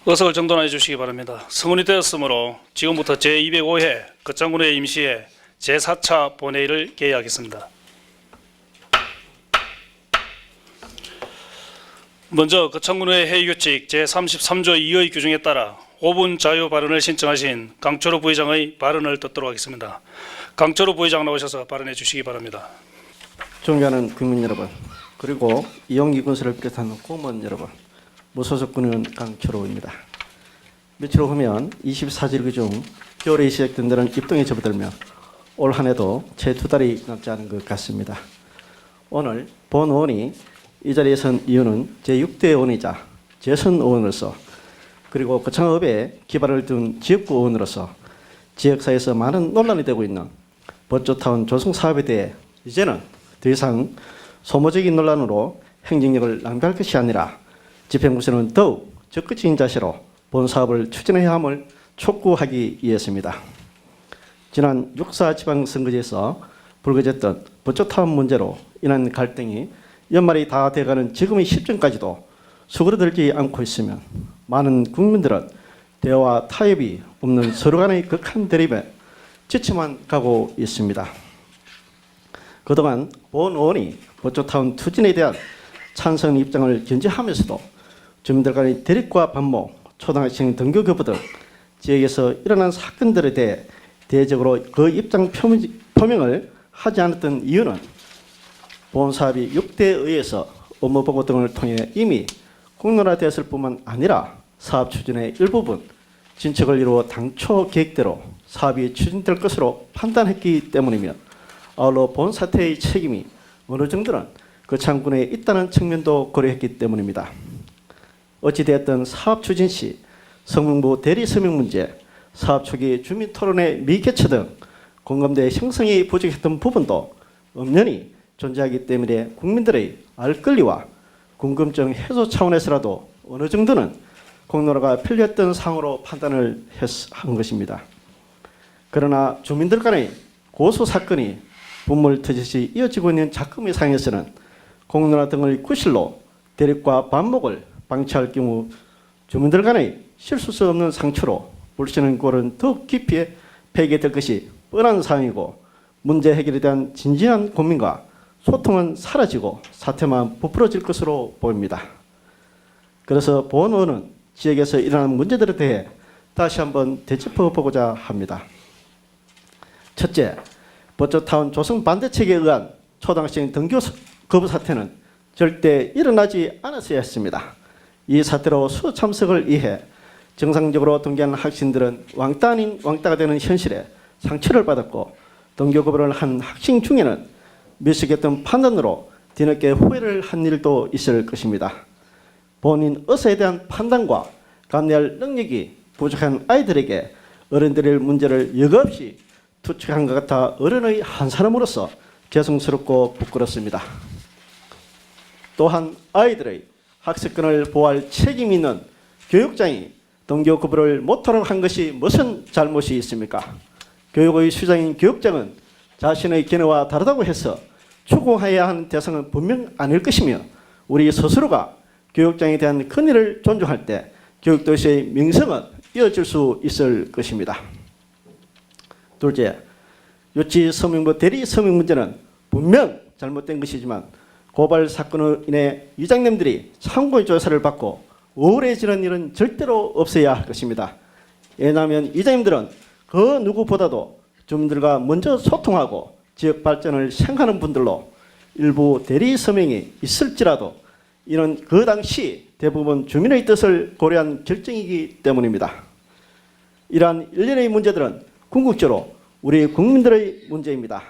의석을 정돈해 주시기 바랍니다. 성운이 되었으므로 지금부터 제205회 거창군회 임시회 제4차 본회의를 개의하겠습니다. 먼저 거창군회 회의규칙 제33조 2의 규정에 따라 5분 자유 발언을 신청하신 강철호 부의장의 발언을 듣도록 하겠습니다. 강철호 부의장 나오셔서 발언해 주시기 바랍니다. 존경하는 국민 여러분, 그리고 이용기 군수를 비롯한 공무원 여러분, 무소속 군의원 강철호입니다. 며칠 후면 24질 중 겨울에 시작된 데는 입동에 접어들며 올 한 해도 채 2달이 남지 않은 것 같습니다. 오늘 본 의원이 이 자리에 선 이유는 제6대 의원이자 재선 의원으로서, 그리고 거창읍에 기반을 둔 지역구 의원으로서 지역사회에서 많은 논란이 되고 있는 버조타운 조성 사업에 대해 이제는 더 이상 소모적인 논란으로 행정력을 낭비할 것이 아니라 집행부서는 더욱 적극적인 자세로 본 사업을 추진해야 함을 촉구하기 위해서입니다. 지난 6.4 지방선거제에서 불거졌던 버조타운 문제로 인한 갈등이 연말이 다 돼가는 지금의 시점까지도 수그러들지 않고 있으면 많은 국민들은 대화와 타협이 없는 서로 간의 극한 대립에 지쳐만 가고 있습니다. 그동안 본 의원이 버조타운 투진에 대한 찬성 입장을 견지하면서도 주민들 간의 대립과 반목, 초등학생 등교 교부 등 지역에서 일어난 사건들에 대해 대외적으로 그 입장 표명을 하지 않았던 이유는 본 사업이 6대에 의해서 업무 보고 등을 통해 이미 공론화되었을 뿐만 아니라 사업 추진의 일부분 진척을 이루어 당초 계획대로 사업이 추진될 것으로 판단했기 때문이며, 아울러 본 사태의 책임이 어느 정도는 거창군에 있다는 측면도 고려했기 때문입니다. 어찌되었든 사업 추진 시 성명부 대리 서명 문제, 사업 초기 주민 토론회 미개최 등 공감대 형성이 부족했던 부분도 엄연히 존재하기 때문에 국민들의 알 권리와 궁금증 해소 차원에서라도 어느 정도는 공론화가 필요했던 사항으로 판단을 한 것입니다. 그러나 주민들 간의 고소 사건이 분물 터지시 이어지고 있는 작금의 상에서는 공론화 등의 구실로 대립과 반목을 방치할 경우 주민들 간의 실수 수 없는 상처로 불씨는 골은 더욱 깊이 패게 것이 뻔한 사항이고, 문제 해결에 대한 진지한 고민과 소통은 사라지고 사태만 부풀어질 것으로 보입니다. 그래서 본 의원은 지역에서 일어나는 문제들에 대해 다시 한번 되짚어보고자 합니다. 첫째, 버조타운 조성 반대책에 의한 초등학생 등교 거부 사태는 절대 일어나지 않았어야 했습니다. 이 사태로 수참석을 위해 정상적으로 등교하는 학생들은 왕따 아닌 왕따가 되는 현실에 상처를 받았고, 등교 거부를 한 학생 중에는 미숙했던 판단으로 뒤늦게 후회를 한 일도 있을 것입니다. 본인 의사에 대한 판단과 감내할 능력이 부족한 아이들에게 어른들의 문제를 여과없이 투척한 것 같아 어른의 한 사람으로서 죄송스럽고 부끄럽습니다. 또한 아이들의 학습권을 보호할 책임이 있는 교육장이 등교 거부를 못하도록 한 것이 무슨 잘못이 있습니까? 교육의 수장인 교육장은 자신의 견해와 다르다고 해서 추구해야 하는 대상은 분명 아닐 것이며, 우리 스스로가 교육장에 대한 권위를 존중할 때 교육도시의 명성은 이어질 수 있을 것입니다. 둘째, 유치 서명부 대리 서명 문제는 분명 잘못된 것이지만 고발 사건으로 인해 이장님들이 참고의 조사를 받고 우울해지는 일은 절대로 없어야 할 것입니다. 왜냐하면 이장님들은 그 누구보다도 주민들과 먼저 소통하고 지역 발전을 생각하는 분들로, 일부 대리 서명이 있을지라도 이는 그 당시 대부분 주민의 뜻을 고려한 결정이기 때문입니다. 이러한 일련의 문제들은 궁극적으로 우리 국민들의 문제입니다.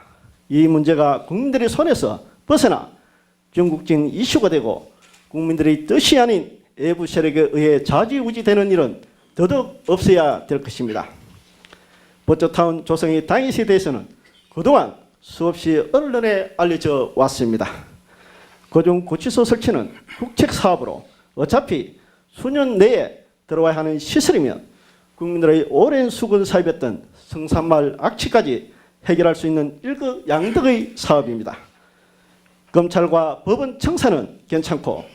이 문제가 국민들의 손에서 벗어나 전국적인 이슈가 되고 국민들의 뜻이 아닌 외부 세력에 의해 좌지우지되는 일은 더더욱 없어야 될 것입니다. 버조타운 조성의 당시에 대해서는 그동안 수없이 언론에 알려져 왔습니다. 그중 구치소 설치는 국책사업으로 어차피 수년 내에 들어와야 하는 시설이며, 국민들의 오랜 수건 사업이었던 성산마을 악취까지 해결할 수 있는 일거양득의 사업입니다. 검찰과 법원 청사는 괜찮고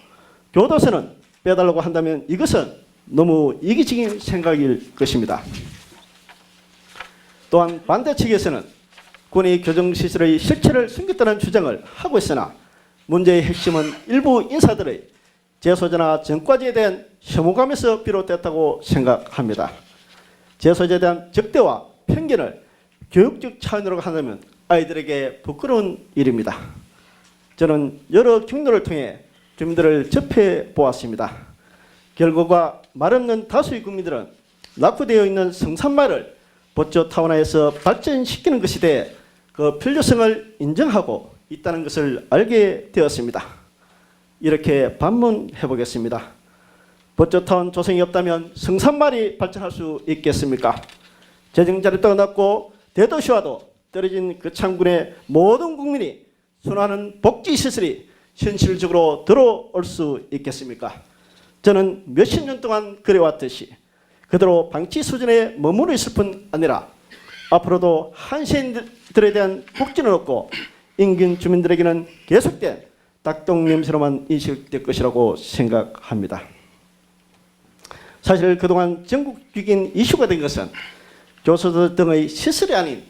교도소는 빼달라고 한다면 이것은 너무 이기적인 생각일 것입니다. 또한 반대 측에서는 군의 교정시설의 실체를 숨겼다는 주장을 하고 있으나 문제의 핵심은 일부 인사들의 재소자나 전과자에 대한 혐오감에서 비롯됐다고 생각합니다. 재소자에 대한 적대와 편견을 교육적 차원으로 한다면 아이들에게 부끄러운 일입니다. 저는 여러 경로를 통해 주민들을 접해 보았습니다. 결과가 말없는 다수의 국민들은 낙후되어 있는 성산마을을 보초 타운화에서 발전시키는 것에 대해 그 필요성을 인정하고 있다는 것을 알게 되었습니다. 이렇게 반문해 보겠습니다. 보초타운 조성이 없다면 성산마을이 발전할 수 있겠습니까? 재정자립도가 낮고 대도시와도 떨어진 거창군의 모든 국민이 선호하는 복지시설이 현실적으로 들어올 수 있겠습니까? 저는 몇십 년 동안 그래왔듯이 그대로 방치 수준에 머무르 있을 뿐 아니라 앞으로도 한시인들에 대한 복지는 없고 인근 주민들에게는 계속된 닭똥 냄새로만 인식될 것이라고 생각합니다. 사실 그동안 전국적인 이슈가 된 것은 교수들 등의 시설이 아닌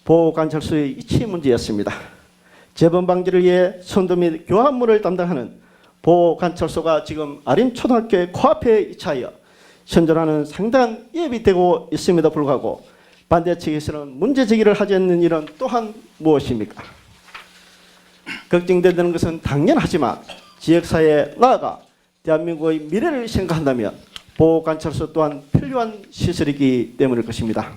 보호관찰소의 위치 문제였습니다. 재범 방지를 위해 선도 및 교환물을 담당하는 보호관찰소가 지금 아림초등학교의 코앞에 위치하여 현존하는 상당한 위협이 되고 있음에도 불구하고 반대 측에서는 문제 제기를 하지 않는 일은 또한 무엇입니까? 걱정되는 것은 당연하지만 지역사회에 나아가 대한민국의 미래를 생각한다면 보호관찰소 또한 필요한 시설이기 때문일 것입니다.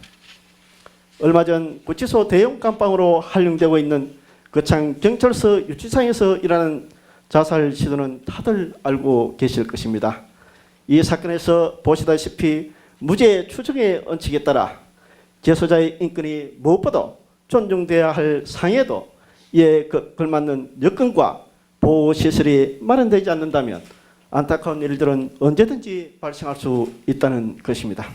얼마 전 구치소 대형 감방으로 활용되고 있는 거창 경찰서 유치장에서 일하는 자살 시도는 다들 알고 계실 것입니다. 이 사건에서 보시다시피 무죄 추정의 원칙에 따라 재소자의 인권이 무엇보다 존중돼야 할 상에도 이에 걸맞는 여건과 보호시설이 마련되지 않는다면 안타까운 일들은 언제든지 발생할 수 있다는 것입니다.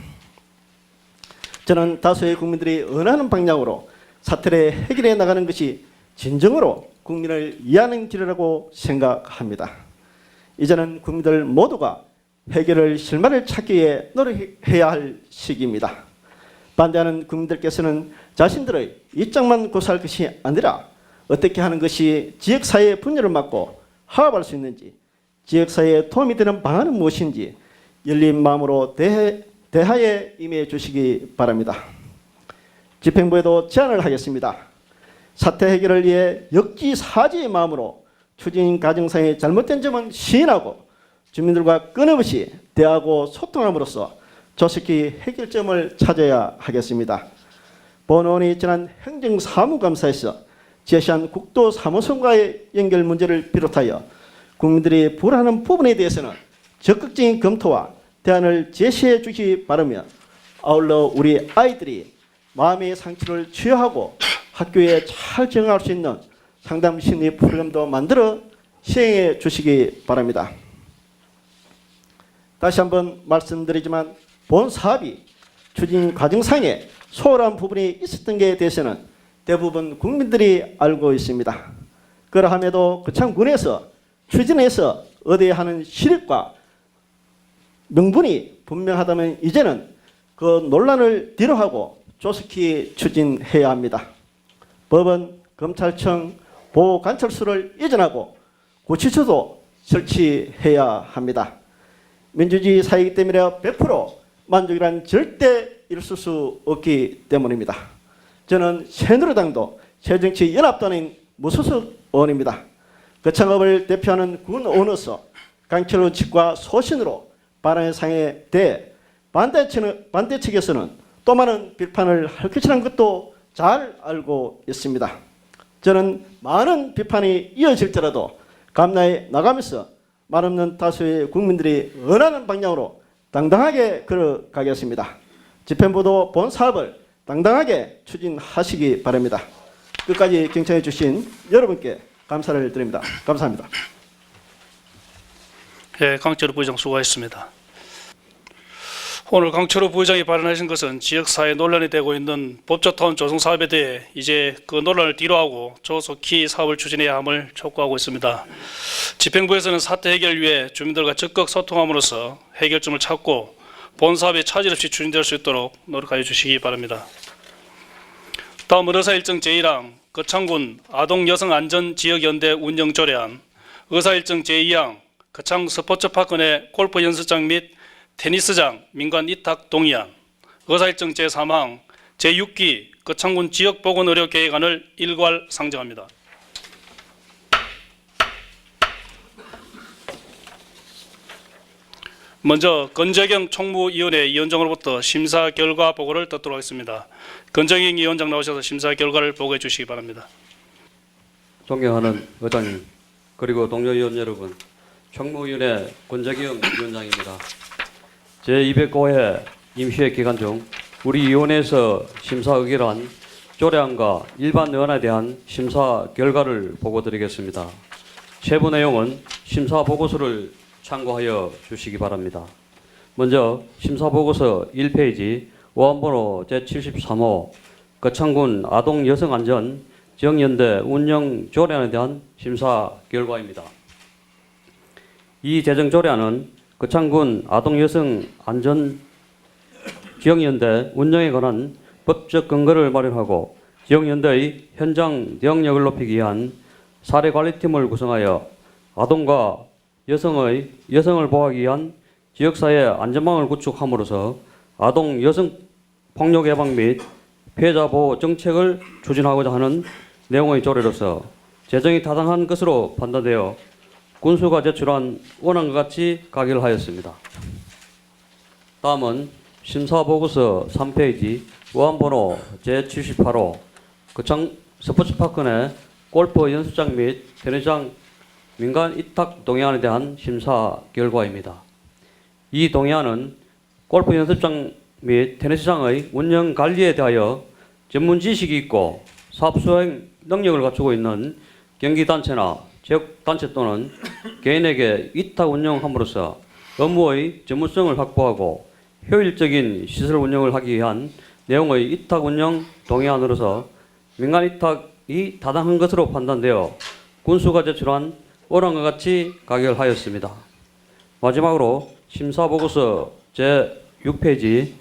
저는 다수의 국민들이 원하는 방향으로 사태를 해결해 나가는 것이 진정으로 국민을 이해하는 길이라고 생각합니다. 이제는 국민들 모두가 해결의 실마리를 찾기 위해 노력해야 할 시기입니다. 반대하는 국민들께서는 자신들의 입장만 고수할 것이 아니라 어떻게 하는 것이 지역사회의 분열을 막고 화합할 수 있는지, 지역사회에 도움이 되는 방안은 무엇인지 열린 마음으로 대화에 임해 주시기 바랍니다. 집행부에도 제안을 하겠습니다. 사태 해결을 위해 역지사지의 마음으로 추진 과정상의 잘못된 점은 시인하고 주민들과 끊임없이 대화하고 소통함으로써 조속히 해결점을 찾아야 하겠습니다. 본원이 지난 행정사무감사에서 제시한 국도사무소와의 연결 문제를 비롯하여 국민들이 불안한 부분에 대해서는 적극적인 검토와 대안을 제시해 주시 바라며 아울러 우리 아이들이 마음의 상처를 치유하고 학교에 잘 적응할 수 있는 상담 심리 프로그램도 만들어 시행해 주시기 바랍니다. 다시 한번 말씀드리지만 본 사업이 추진 과정상에 소홀한 부분이 있었던 것에 대해서는 대부분 국민들이 알고 있습니다. 그러함에도 거창군에서 추진해서 얻어야 하는 실익과 명분이 분명하다면 이제는 그 논란을 뒤로하고 조속히 추진해야 합니다. 법원, 검찰청, 보호관찰소를 이전하고 구치소도 설치해야 합니다. 민주주의 사회이기 때문에 100% 만족이란 절대 있을 수 없기 때문입니다. 저는 새누리당도 새정치연합단인 무소속 의원입니다. 거창업을 대표하는 군 의원으로서 강철호 측과 소신으로 발언의 상에 대해 반대 측에서는 또 많은 비판을 할 것이라는 것도 잘 알고 있습니다. 저는 많은 비판이 이어질지라도 감나에 나가면서 말없는 다수의 국민들이 원하는 방향으로 당당하게 걸어가겠습니다. 집행부도 본 사업을 당당하게 추진하시기 바랍니다. 끝까지 경청해 주신 여러분께 감사를 드립니다. 감사합니다. 예, 강철호 부의장 수고하셨습니다. 오늘 강철호 부의장이 발언하신 것은 지역사회 논란이 되고 있는 법조타운 조성 사업에 대해 이제 그 논란을 뒤로하고 조속히 사업을 추진해야 함을 촉구하고 있습니다. 집행부에서는 사태 해결 위해 주민들과 적극 소통함으로써 해결점을 찾고 본 사업이 차질 없이 추진될 수 있도록 노력하여 주시기 바랍니다. 다음은 의사일정 제1항 거창군 아동여성안전지역연대 운영조례안, 의사일정 제2항 거창 스포츠파크 내 골프 연습장 및 테니스장 민간 위탁 동의안, 의사일정 제3항 제6기 거창군 지역보건의료계획안을 일괄 상정합니다. 먼저 건재경 총무위원회 위원장으로부터 심사 결과 보고를 듣도록 하겠습니다. 건재경 위원장 나오셔서 심사 결과를 보고해 주시기 바랍니다. 존경하는 의장님, 그리고 동료 위원 여러분, 총무위원회 권재경 위원장입니다. 제205회 임시회 기간 중 우리 위원회에서 심사 의결한 조례안과 일반 의안에 대한 심사 결과를 보고드리겠습니다. 세부 내용은 심사 보고서를 참고하여 주시기 바랍니다. 먼저 심사 보고서 1페이지 어원번호 제73호 거창군 아동여성안전 지역연대 운영 조례안에 대한 심사 결과입니다. 이 제정 조례안은 거창군 아동여성안전 지역연대 운영에 관한 법적 근거를 마련하고 지역연대의 현장 대응력을 높이기 위한 사례관리팀을 구성하여 아동과 여성을 보호하기 위한 지역사회 안전망을 구축함으로써 아동 여성 폭력 예방 및 피해자 보호 정책을 추진하고자 하는 내용의 조례로서 제정이 타당한 것으로 판단되어 군수가 제출한 원안과 같이 가결하였습니다. 다음은 심사보고서 3페이지 어원번호 제78호 거창 스포츠파크 내 골프 연습장 및 테니스장 민간 위탁 동의안에 대한 심사 결과입니다. 이 동의안은 골프 연습장 및 테니스장의 운영 관리에 대하여 전문 지식이 있고 사업 수행 능력을 갖추고 있는 경기단체나 지역단체 또는 개인에게 위탁 운영함으로써 업무의 전문성을 확보하고 효율적인 시설 운영을 하기 위한 내용의 위탁 운영 동의안으로서 민간 위탁이 타당한 것으로 판단되어 군수가 제출한 원안과 같이 가결하였습니다. 마지막으로 심사보고서 제6페이지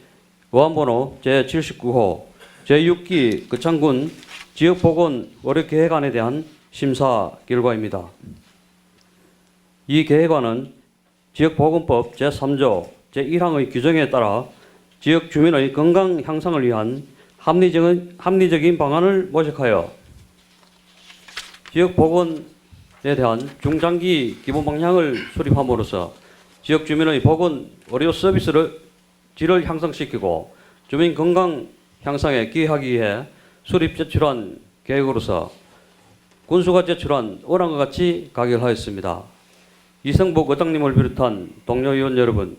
어원번호 제79호 제6기 거창군 지역보건의료계획안에 대한 심사 결과입니다. 이 계획안은 지역보건법 제3조 제1항의 규정에 따라 지역 주민의 건강 향상을 위한 합리적인 방안을 모색하여 지역보건에 대한 중장기 기본 방향을 수립함으로써 지역 주민의 보건 의료 서비스를 질을 향상시키고 주민 건강 향상에 기여하기 위해 수립 제출한 계획으로서 군수가 제출한 원안과 같이 가결하였습니다. 이성복 의장님을 비롯한 동료 위원 여러분,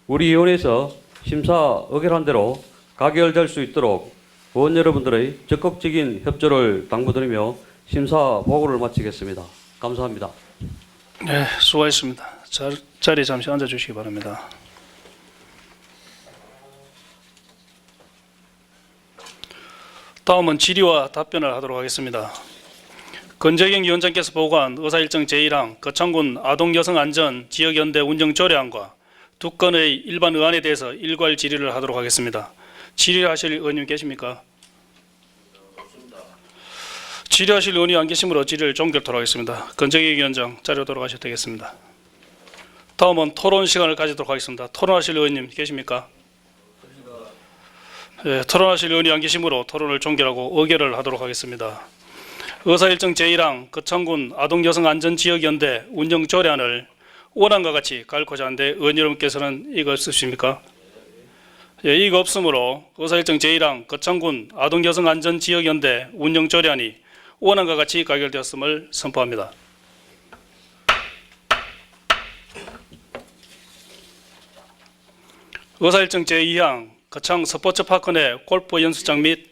우리 위원회에서 심사 의결한 대로 가결될 수 있도록 의원 여러분들의 적극적인 협조를 당부드리며 심사 보고를 마치겠습니다. 감사합니다. 네, 수고하셨습니다. 자리에 잠시 앉아주시기 바랍니다. 다음은 질의와 답변을 하도록 하겠습니다. 건재경 위원장께서 보고한 의사일정 제1항 거창군 아동여성안전 지역연대 운영조례안과 두 건의 일반 의안에 대해서 일괄 질의를 하도록 하겠습니다. 질의하실 의원님 계십니까? 질의하실 의원이 안 계시므로 질의를 종결토록 하겠습니다. 건재경 위원장 자리로 돌아가셔도 되겠습니다. 다음은 토론 시간을 가지도록 하겠습니다. 토론하실 의원님 계십니까? 네, 토론하실 의원이 안 계시므로 토론을 종결하고 의결을 하도록 하겠습니다. 의사일정 제1항 거창군 아동여성안전지역연대 운영조례안을 원안과 같이 가결코자 하는데 의원 여러분께서는 이거 없으십니까? 예, 이거 없으므로 의사일정 제1항 거창군 아동여성안전지역연대 운영조례안이 원안과 같이 가결되었음을 선포합니다. 의사일정 제2항 거창 스포츠파크 내 골프 연습장 및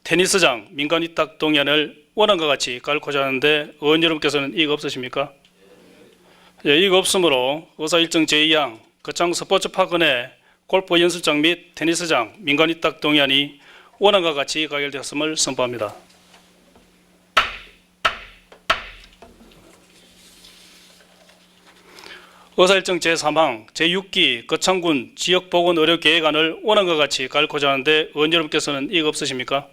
테니스장 민간 위탁 동의안을 원안과 같이 가결코자 하는데 의원 여러분께서는 이거 없으십니까? 예, 이거 없으므로 의사일정 제2항 거창 스포츠파크 내 골프 연습장 및 테니스장 민간 위탁 동의안이 원안과 같이 가결되었음을 선포합니다. 의사일정 제3항 제6기 거창군 지역보건의료계획안을 원안과 같이 가결코자 하는데 의원 여러분께서는 이의가 없으십니까?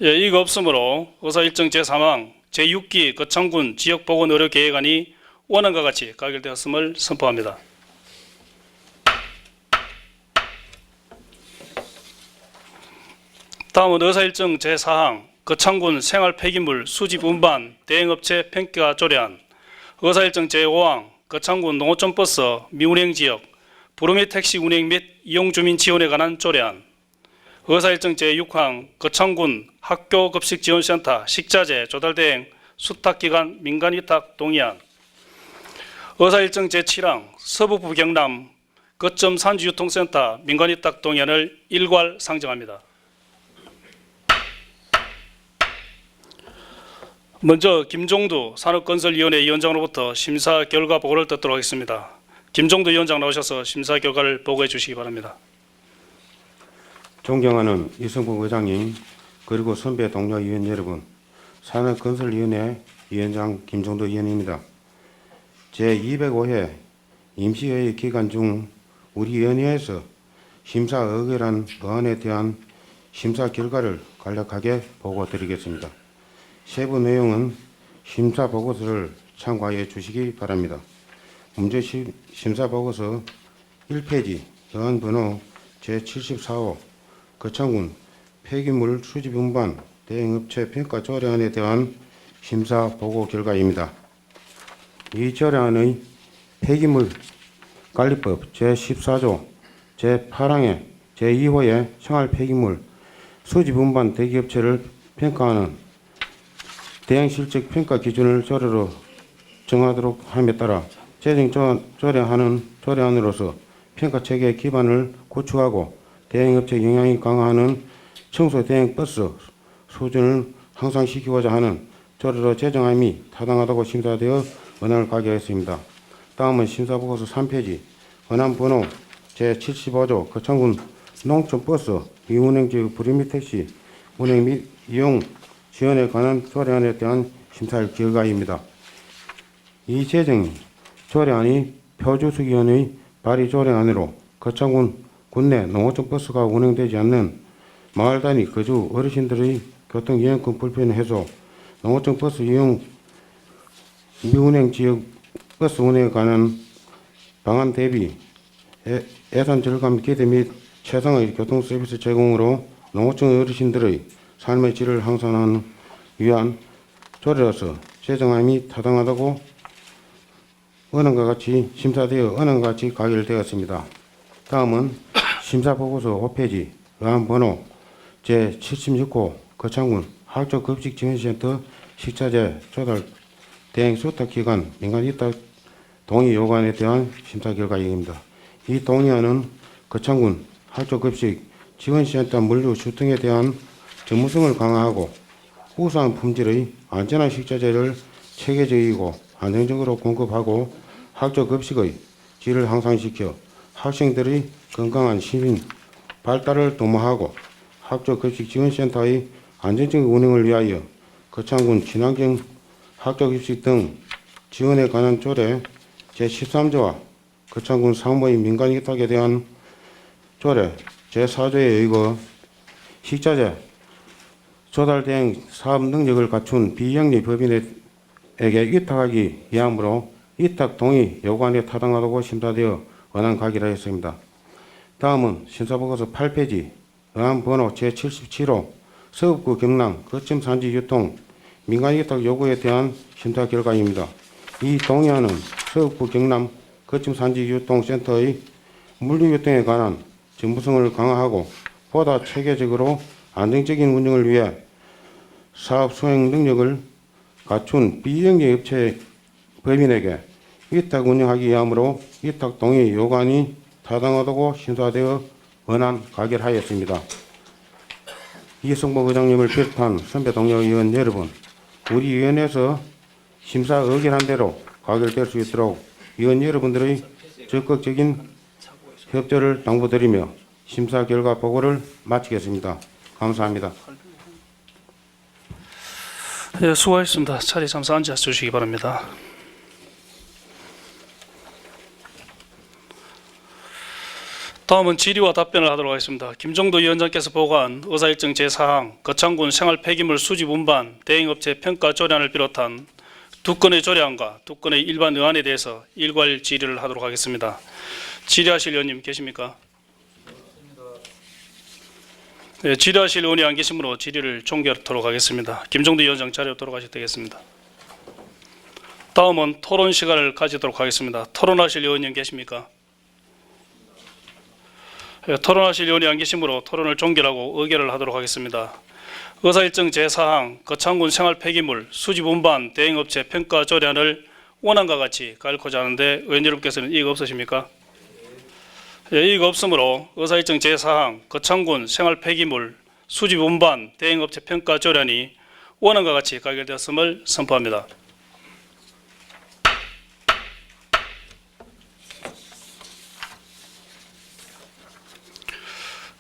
예, 이의가 없으므로 의사일정 제3항 제6기 거창군 지역보건의료계획안이 원안과 같이 가결되었음을 선포합니다. 다음은 의사일정 제4항 거창군 생활폐기물 수집 운반 대행업체 평가 조례안, 의사일정 제5항 거창군 농어촌버스 미운행 지역 부르미 택시 운행 및 이용 주민 지원에 관한 조례안, 의사일정 제6항 거창군 학교급식지원센터 식자재 조달대행 수탁기관 민간위탁 동의안, 의사일정 제7항 서북부 경남 거점 산지유통센터 민간위탁 동의안을 일괄 상정합니다. 먼저 김종두 산업건설위원회 위원장으로부터 심사 결과 보고를 듣도록 하겠습니다. 김종두 위원장 나오셔서 심사 결과를 보고해 주시기 바랍니다. 존경하는 이성국 의장님, 그리고 선배 동료 위원 여러분, 산업건설위원회 위원장 김종도 위원입니다. 제205회 임시회의 기간 중 우리 위원회에서 심사 의결한 법안에 대한 심사 결과를 간략하게 보고드리겠습니다. 세부 내용은 심사 보고서를 참고하여 주시기 바랍니다. 문제 심사 보고서 1페이지 의안 번호 제74호 거창군 폐기물 수집 운반 대행업체 평가 조례안에 대한 심사 보고 결과입니다. 이 조례안의 폐기물 관리법 제14조 제8항의 제2호의 생활 폐기물 수집 운반 대기업체를 평가하는 대행 실적 평가 기준을 조례로 정하도록 함에 따라 제정 조례안으로서 평가 체계 기반을 구축하고 대행업체 영향이 강화하는 청소 대행 버스 수준을 향상시키고자 하는 조례로 제정함이 타당하다고 심사되어 원안을 가결했습니다. 다음은 심사보고서 3페이지 원안 번호 제75조 거창군 농촌버스 미운행지역 부르미 택시 운행 및 이용 지원에 관한 조례안에 대한 심사 결과입니다. 이 제정 조례안이 표주수기원의 발의 조례안으로 거창군 군내 농어촌 버스가 운행되지 않는 마을 단위 거주 어르신들의 교통 이용권 불편 해소, 농어촌 버스 이용 미운행 지역 버스 운행에 관한 방안 대비 예산 절감 기대 및 최상의 교통 서비스 제공으로 농어촌 어르신들의 삶의 질을 향상하는 위한 조례로서 제정함이 타당하다고 원안과 같이 심사되어 원안과 같이 가결되었습니다. 다음은 심사보고서 5페이지 의안 번호 제76호 거창군 학교급식지원센터 식자재 조달 대행 수탁기관 민간위탁 동의 요구안에 대한 심사 결과입니다. 이 동의안은 거창군 학교급식지원센터 물류 수통에 대한 전문성을 강화하고 우수한 품질의 안전한 식자재를 체계적이고 안정적으로 공급하고 학교 급식의 질을 향상시켜 학생들의 건강한 시민 발달을 도모하고 학교 급식 지원센터의 안정적인 운영을 위하여 거창군 친환경 학교 급식 등 지원에 관한 조례 제13조와 거창군 상무의 민간 위탁에 대한 조례 제4조에 의거 식자재 조달 대행 사업 능력을 갖춘 비영리 법인에게 위탁하기 위함으로 위탁 동의 요구안에 타당하다고 심사되어 원안 가결하였습니다. 다음은 심사보고서 8페이지 의안 번호 제77호 서북구 경남 거점 산지 유통 민간 위탁 요구에 대한 심사 결과입니다. 이 동의안은 서북부 경남 거점 산지 유통센터의 물류 유통에 관한 전문성을 강화하고 보다 체계적으로 안정적인 운영을 위해 사업 수행 능력을 갖춘 비영리 업체 법인에게 위탁 운영하기 위함으로 위탁 동의 요구안이 타당하다고 심사되어 원안 가결하였습니다. 이성복 의장님을 비롯한 선배 동료 의원 여러분, 우리 위원회에서 심사 의결한 대로 가결될 수 있도록 위원 여러분들의 적극적인 협조를 당부드리며 심사 결과 보고를 마치겠습니다. 감사합니다. 예, 수고하셨습니다. 자리 잠시 앉아 주시기 바랍니다. 다음은 질의와 답변을 하도록 하겠습니다. 김종도 위원장께서 보고한 의사일정 제4항 거창군 생활 폐기물 수집 운반 대행업체 평가 조례안을 비롯한 2건의 조례안과 2건의 일반 의안에 대해서 일괄 질의를 하도록 하겠습니다. 질의하실 의원님 계십니까? 네, 질의하실 의원이 안 계시므로 질의를 종결하도록 하겠습니다. 김종도 위원장 자리로 돌아가셔도 되겠습니다. 다음은 토론 시간을 가지도록 하겠습니다. 토론하실 의원님 계십니까? 예, 토론하실 의원이 안 계시므로 토론을 종결하고 의결을 하도록 하겠습니다. 의사일정 제4항 거창군 생활 폐기물 수집 운반 대행업체 평가 조례안을 원안과 같이 가일코자 하는데 의원 여러분께서는 이의가 없으십니까? 예, 이의가 없으므로 의사일정 제4항 거창군 생활 폐기물 수집 운반 대행업체 평가 조례안이 원안과 같이 가결되었음을 선포합니다.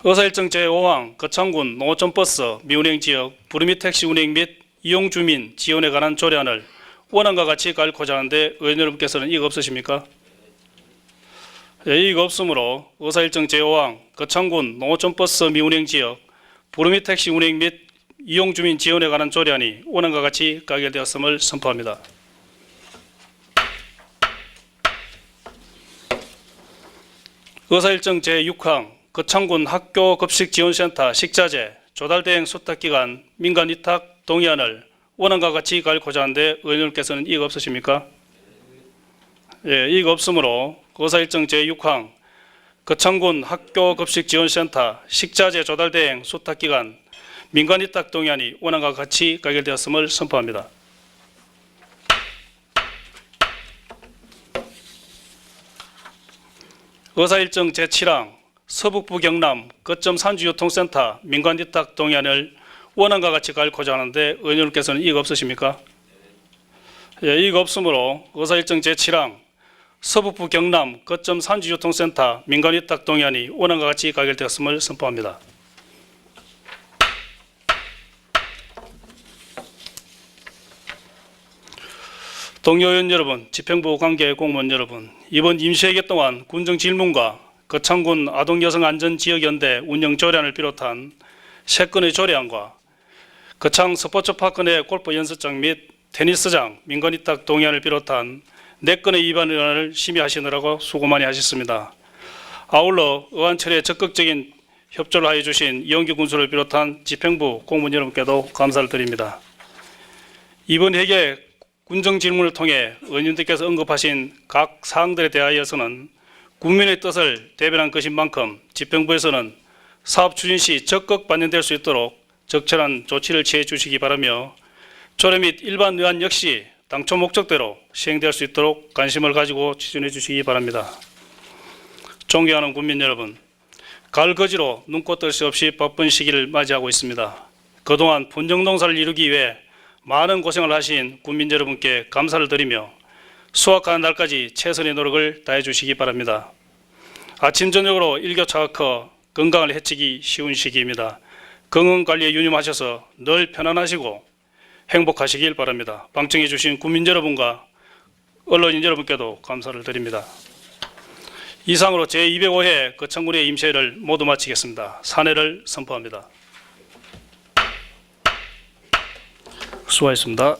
의사일정 제5항 거창군 농어촌버스 미운행 지역 부르미 택시 운행 및 이용 주민 지원에 관한 조례안을 원안과 같이 가일코자 하는데 의원 여러분께서는 이의가 없으십니까? 예, 이의가 없으므로 의사일정 제5항 거창군 농어촌버스 미운행 지역 부르미 택시 운행 및 이용 주민 지원에 관한 조례안이 원안과 같이 가결되었음을 선포합니다. 의사일정 제6항 거창군 학교 급식 지원센터 식자재 조달 대행 수탁 기간 민간 위탁 동의안을 원안과 같이 가일코자 하는데 의원님께서는 이의가 없으십니까? 예, 이의가 없으므로 의사일정 제6항 거창군 학교 급식 지원센터 식자재 조달 대행 수탁 기간 민간 위탁 동의안이 원안과 같이 가결되었음을 선포합니다. 의사일정 제7항 서북부 경남 거점 산주유통센터 민간 위탁 동의안을 원안과 같이 가일코자 하는데 의원님께서는 이의가 없으십니까? 예, 이의가 없으므로 의사일정 제7항 서북부 경남 거점 산주유통센터 민간 위탁 동의안이 원안과 같이 가결되었음을 선포합니다. 동료 의원 여러분, 집행부 관계 공무원 여러분, 이번 임시회계 동안 군정 질문과 거창군 아동여성안전지역연대 운영 조례안을 비롯한 3건의 조례안과 거창 스포츠파크 내 골프 연습장 및 테니스장 민간 위탁 동의안을 비롯한 4건의 위반 의안을 심의하시느라고 수고 많이 하셨습니다. 아울러 의안 처리에 적극적인 협조를 하여 주신 이용규 군수를 비롯한 집행부 공무원 여러분께도 감사를 드립니다. 이번 회계 군정 질문을 통해 의원님들께서 언급하신 각 사항들에 대하여서는 국민의 뜻을 대변한 것인 만큼 집행부에서는 사업 추진 시 적극 반영될 수 있도록 적절한 조치를 취해 주시기 바라며 조례 및 일반 의안 역시 당초 목적대로 시행될 수 있도록 관심을 가지고 추진해 주시기 바랍니다. 존경하는 국민 여러분, 가을 거지로 눈꽃 뜰 새 없이 바쁜 시기를 맞이하고 있습니다. 그동안 분정농사를 이루기 위해 많은 고생을 하신 국민 여러분께 감사를 드리며 수확하는 날까지 최선의 노력을 다해 주시기 바랍니다. 아침 저녁으로 일교차가 건강을 해치기 쉬운 시기입니다. 건강관리에 유념하셔서 늘 편안하시고 행복하시길 바랍니다. 방청해 주신 국민 여러분과 언론인 여러분께도 감사를 드립니다. 이상으로 제205회 거창군의 임시회를 모두 마치겠습니다. 산회를 선포합니다. 수고하셨습니다.